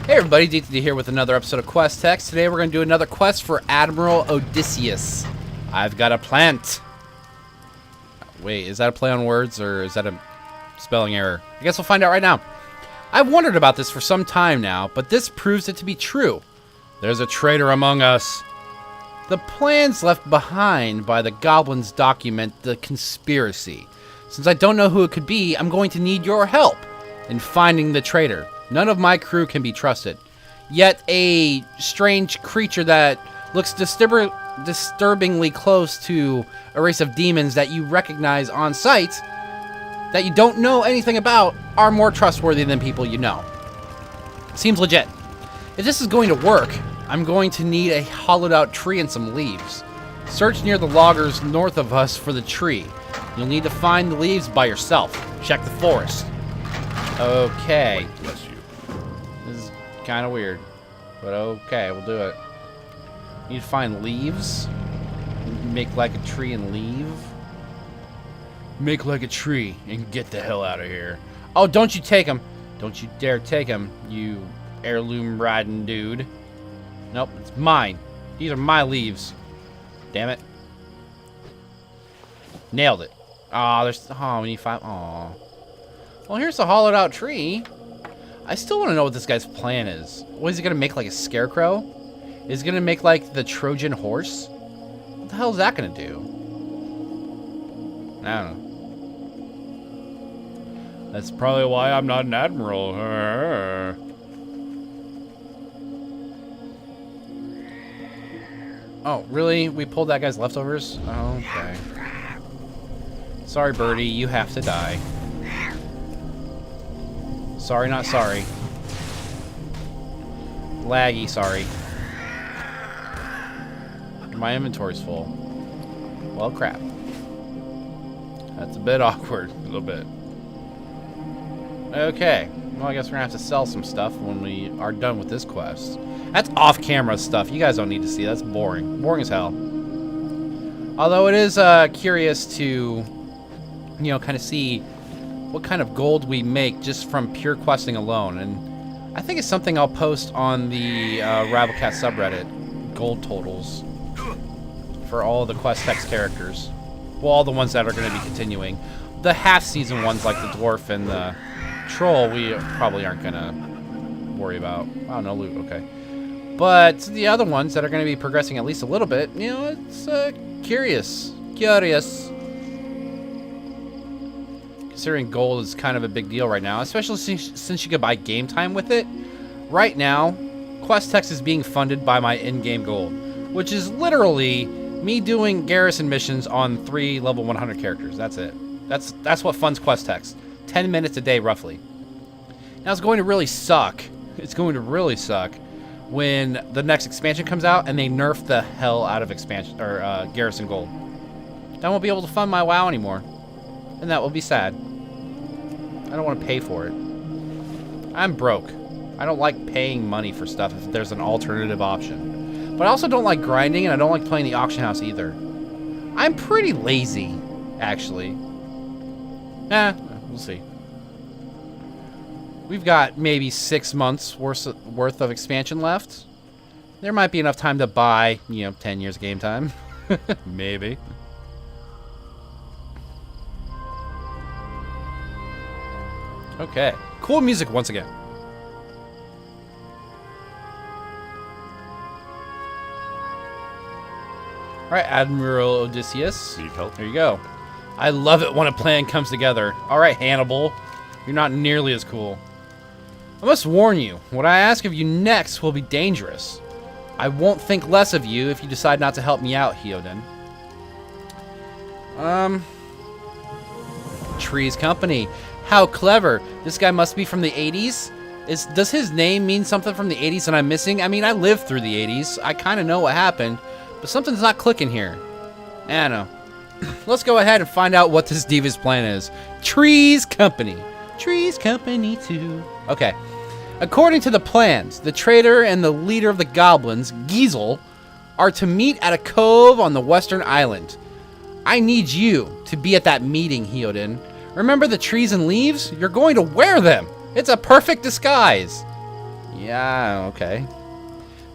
Hey everybody, DTD here with another episode of Quest Text. Today we're going to do another quest for Admiral Odysseus. I've got a plant. Wait, is that a play on words or is that a spelling error? I guess we'll find out right now. I've wondered about this for some time now, but this proves it to be true. There's a traitor among us. The plans left behind by the goblins document the conspiracy. Since I don't know who it could be, I'm going to need your help in finding the traitor. None of my crew can be trusted. Yet a strange creature that looks disturbingly close to a race of demons that you recognize on sight, that you don't know anything about, are more trustworthy than people you know. Seems legit. If this is going to work, I'm going to need a hollowed out tree and some leaves. Search near the loggers north of us for the tree. You'll need to find the leaves by yourself. Check the forest. Okay. Bless you. This is kind of weird, but okay, we'll do it. Need to find leaves. Make like a tree and leave. Make like a tree and get the hell out of here. Oh, don't you take them. Don't you dare take them, you heirloom riding dude. Nope, it's mine. These are my leaves. Damn it. Nailed it. Oh, we need 5. Oh. Well, here's the hollowed out tree. I still want to know what this guy's plan is. What is he going to make, like a scarecrow? Is he going to make, like, the Trojan horse? What the hell is that going to do? I don't know. That's probably why I'm not an admiral. Oh, really? We pulled that guy's leftovers? Okay. Sorry, Birdie. You have to die. Sorry, not sorry. Laggy, sorry. My inventory's full. Well, crap. That's a bit awkward. A little bit. Okay. Well, I guess we're gonna have to sell some stuff when we are done with this quest. That's off-camera stuff. You guys don't need to see. That's boring. Boring as hell. Although it is curious to, you know, kind of see what kind of gold we make just from pure questing alone. And I think it's something I'll post on the Rabblecat subreddit. Gold totals. For all of the quest text characters. Well, all the ones that are going to be continuing. The half-season ones like the dwarf and the troll we probably aren't going to worry about. Oh, no loot. Okay. But the other ones that are going to be progressing at least a little bit, you know, it's curious. Curious. Considering gold is kind of a big deal right now, especially since you can buy game time with it. Right now, Quest Text is being funded by my in-game gold, which is literally me doing garrison missions on 3 level 100 characters. That's it. That's what funds Quest Text. 10 minutes a day, roughly. Now, it's going to really suck. It's going to really suck when the next expansion comes out and they nerf the hell out of expansion or garrison gold. I won't be able to fund my WoW anymore, and that will be sad. I don't want to pay for it. I'm broke. I don't like paying money for stuff if there's an alternative option. But I also don't like grinding, and I don't like playing the auction house either. I'm pretty lazy, actually. We'll see. We've got maybe 6 months worth of expansion left. There might be enough time to buy, 10 years of game time. Maybe. Okay. Cool music once again. Alright, Admiral Odysseus. Need help? There you go. I love it when a plan comes together. Alright, Hannibal. You're not nearly as cool. I must warn you, what I ask of you next will be dangerous. I won't think less of you if you decide not to help me out, Heodin. Tree's Company. How clever. This guy must be from the 80s? Does his name mean something from the 80s that I'm missing? I mean, I lived through the 80s. I kind of know what happened, but something's not clicking here. I don't know. Let's go ahead and find out what this diva's plan is. Tree's Company. Tree's Company too. Okay. According to the plans, the traitor and the leader of the goblins, Giesel, are to meet at a cove on the western island. I need you to be at that meeting, Heodin. Remember the trees and leaves? You're going to wear them. It's a perfect disguise. Yeah, okay.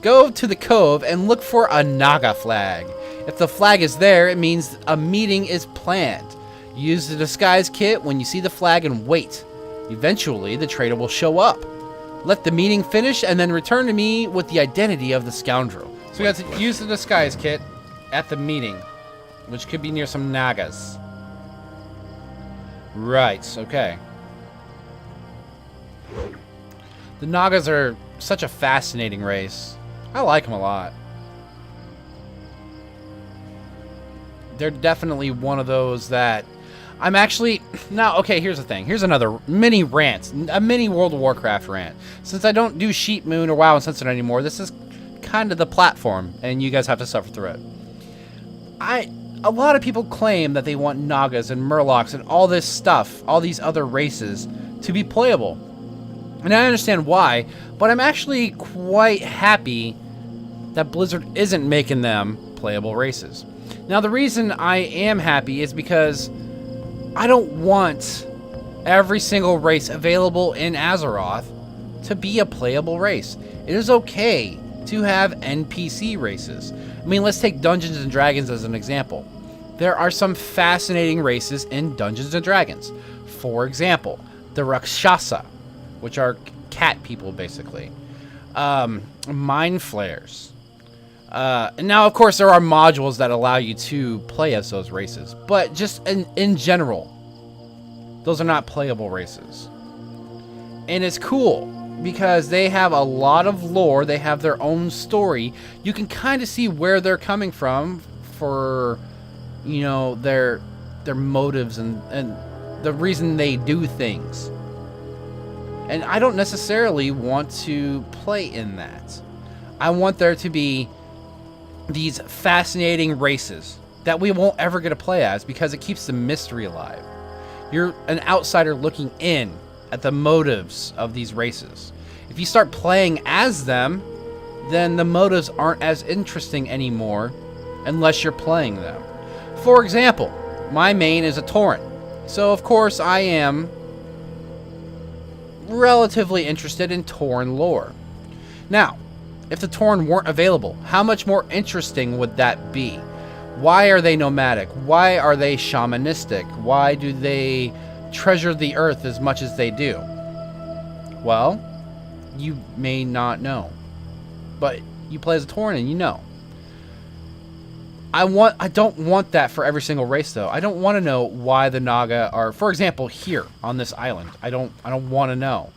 Go to the cove and look for a Naga flag. If the flag is there, it means a meeting is planned. Use the disguise kit when you see the flag and wait. Eventually, the traitor will show up. Let the meeting finish and then return to me with the identity of the scoundrel. So we have to use the disguise kit at the meeting, which could be near some Nagas. Right, okay. The Nagas are such a fascinating race. I like them a lot. They're definitely one of those that I'm actually... Now, okay, here's the thing. Here's another mini rant. A mini World of Warcraft rant. Since I don't do Sheep Moon or WoW Uncensored anymore, this is kind of the platform, and you guys have to suffer through it. A lot of people claim that they want Nagas and Murlocs and all this stuff, all these other races, to be playable. And I understand why, but I'm actually quite happy that Blizzard isn't making them playable races. Now, the reason I am happy is because I don't want every single race available in Azeroth to be a playable race. It is okay to have NPC races. I mean, let's take Dungeons and Dragons as an example. There are some fascinating races in Dungeons and Dragons. For example, the Rakshasa, which are cat people, basically. Mind Flayers. And now, of course, there are modules that allow you to play as those races. But just in general, those are not playable races. And it's cool, because they have a lot of lore. They have their own story. You can kind of see where they're coming from for, you know, their motives and the reason they do things. And I don't necessarily want to play in that. I want there to be these fascinating races that we won't ever get to play as, because it keeps the mystery alive. You're an outsider looking in at the motives of these races. If you start playing as them, then the motives aren't as interesting anymore unless you're playing them. For example, my main is a Tauren. So of course I am relatively interested in Tauren lore. Now, if the Tauren weren't available, how much more interesting would that be? Why are they nomadic? Why are they shamanistic? Why do they treasure the earth as much as they do? Well, you may not know, but you play as a Tauren and you know. I don't want that for every single race, though. I don't want to know why the Naga are, for example, here on this island. I don't want to know.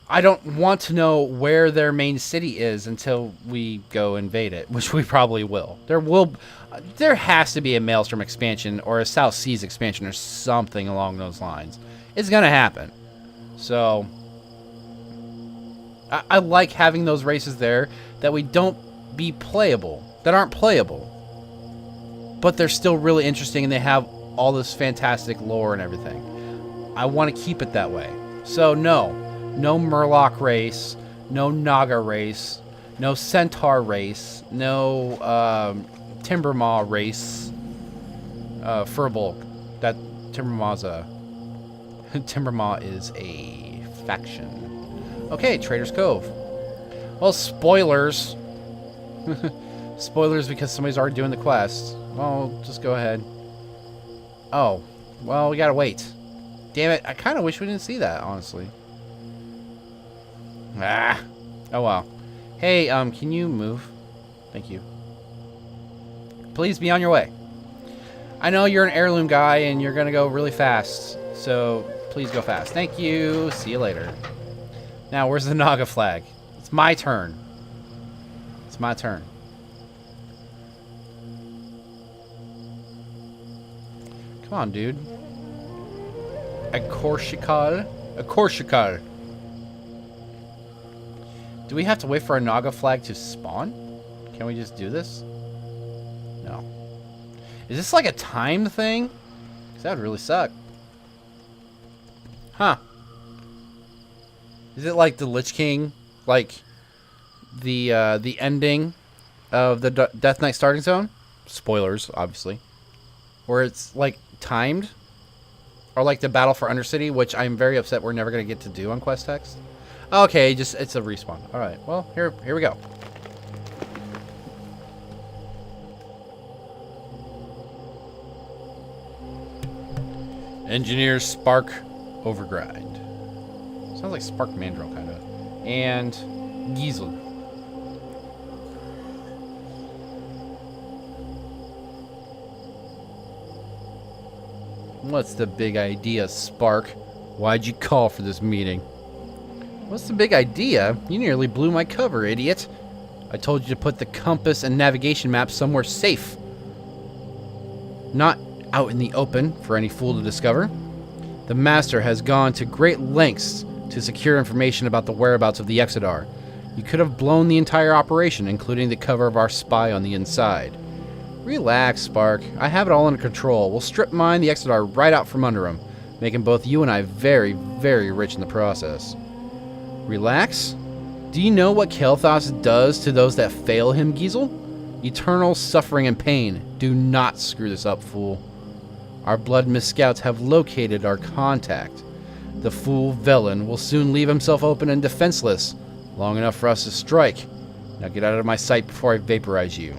I don't want to know where their main city is until we go invade it, which we probably will. There has to be a Maelstrom expansion or a South Seas expansion or something along those lines. It's gonna happen. So I like having those races there that we don't be playable, that aren't playable, but they're still really interesting and they have all this fantastic lore and everything. I want to keep it that way. So no Murloc race, no Naga race, no Centaur race, no Timbermaw race, Furbolg. That Timbermaw is a faction. Okay, Traitor's Cove. Well, spoilers. Spoilers because somebody's already doing the quest. Well, just go ahead. Oh, well, we gotta wait. Damn it, I kind of wish we didn't see that, honestly. Ah. Oh, well. Hey, can you move? Thank you. Please be on your way. I know you're an heirloom guy and you're gonna go really fast, so please go fast. Thank you. See you later. Now, where's the Naga flag? It's my turn. It's my turn. Come on, dude. A Korshikal? A Korshikal. Do we have to wait for a Naga flag to spawn? Can we just do this? No. Is this like a timed thing? Because that would really suck. Huh. Is it like the Lich King? Like the ending of the Death Knight starting zone? Spoilers, obviously. Where it's like timed? Or like the Battle for Undercity, which I'm very upset we're never going to get to do on quest text. Okay, just it's a respawn. All right. Well, here we go. Engineer Spark Overgrind. Sounds like Spark Mandrill kind of. And Giesel. What's the big idea, Spark? Why'd you call for this meeting? What's the big idea? You nearly blew my cover, idiot. I told you to put the compass and navigation map somewhere safe. Not out in the open for any fool to discover. The Master has gone to great lengths to secure information about the whereabouts of the Exodar. You could have blown the entire operation, including the cover of our spy on the inside. Relax, Spark. I have it all under control. We'll strip mine the Exodar right out from under him, making both you and I very, very rich in the process. Relax? Do you know what Kael'thas does to those that fail him, Giesel? Eternal suffering and pain. Do not screw this up, fool. Our Blood Mist scouts have located our contact. The fool Velen will soon leave himself open and defenseless, long enough for us to strike. Now get out of my sight before I vaporize you.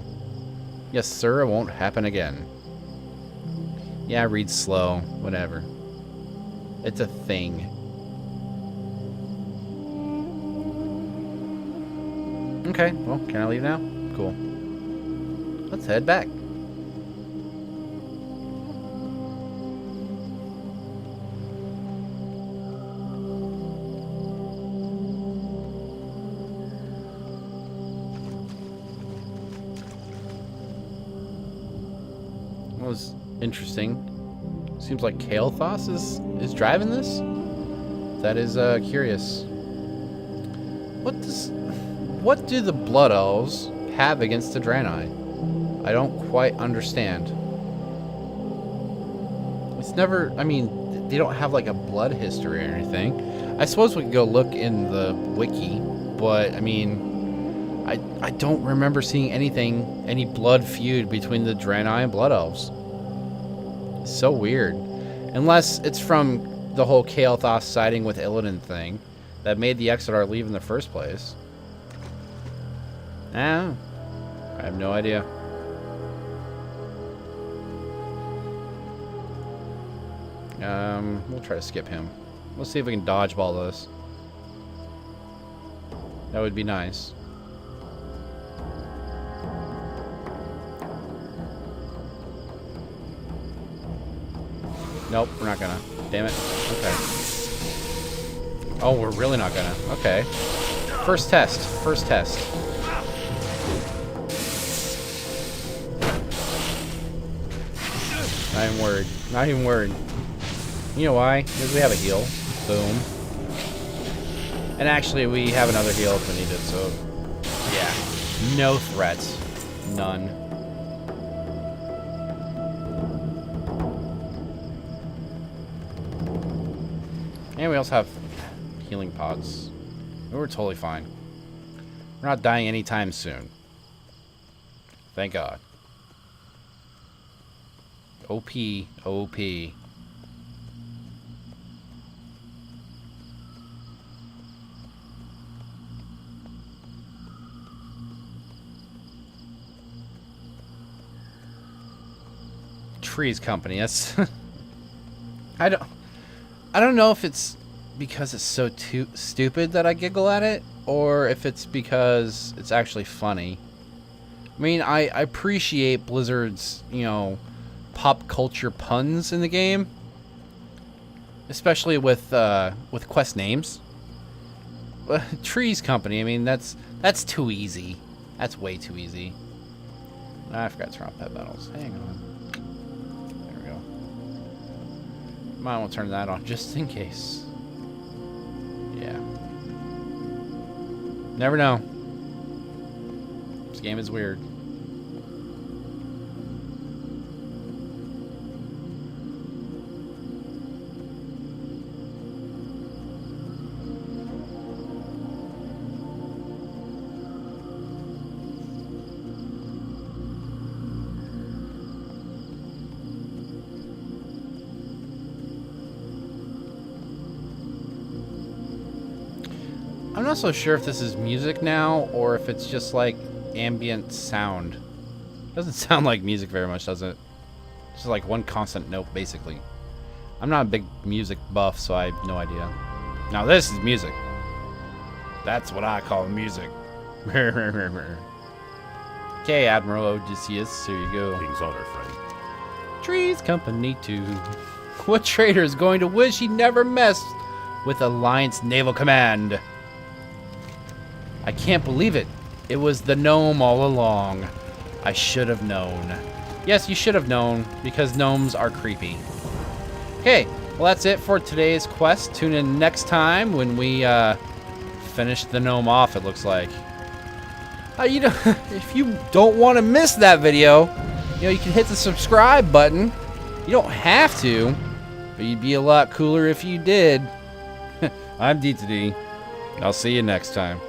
Yes, sir, it won't happen again. Yeah, read slow. Whatever. It's a thing. Okay, well, can I leave now? Cool. Let's head back. That was interesting. Seems like Kael'thas is driving this. That is curious. What do the Blood Elves have against the Draenei? I don't quite understand. It's never, I mean, they don't have like a blood history or anything. I suppose we could go look in the wiki, but I mean, I don't remember seeing any blood feud between the Draenei and Blood Elves. It's so weird. Unless it's from the whole Kael'thas siding with Illidan thing that made the Exodar leave in the first place. I have no idea. We'll try to skip him. Let's see if we can dodgeball this. That would be nice. Nope, we're not gonna. Damn it. Okay. Oh, we're really not gonna. Okay. First test. First test. Not even worried. Not even worried. You know why? Because we have a heal. Boom. And actually, we have another heal if we need it, so... yeah. No threats. None. And we also have healing pods. We're totally fine. We're not dying anytime soon. Thank God. OP. OP. Trees Company. That's... I don't know if it's because it's so stupid that I giggle at it, or if it's because it's actually funny. I mean, I appreciate Blizzard's, you know, pop culture puns in the game, especially with quest names. Trees Company. I mean, that's too easy. That's way too easy. I forgot to turn off pet battles. Hang on. There we go. Might want to turn that on just in case. Yeah. Never know. This game is weird. not so sure if this is music now or if it's just like ambient sound. Doesn't sound like music very much, does it? It's just like one constant note, basically. I'm not a big music buff, so I have no idea. Now this is music. That's what I call music. Okay, Admiral Odysseus, here you go. King's honor, friend. Trees Company 2. What traitor is going to wish he never messed with Alliance Naval Command? I can't believe it. It was the gnome all along. I should have known. Yes, you should have known, because gnomes are creepy. Okay, well that's it for today's quest. Tune in next time when we finish the gnome off, it looks like. You know, if you don't want to miss that video, you know, you can hit the subscribe button. You don't have to, but you'd be a lot cooler if you did. I'm D2D. I'll see you next time.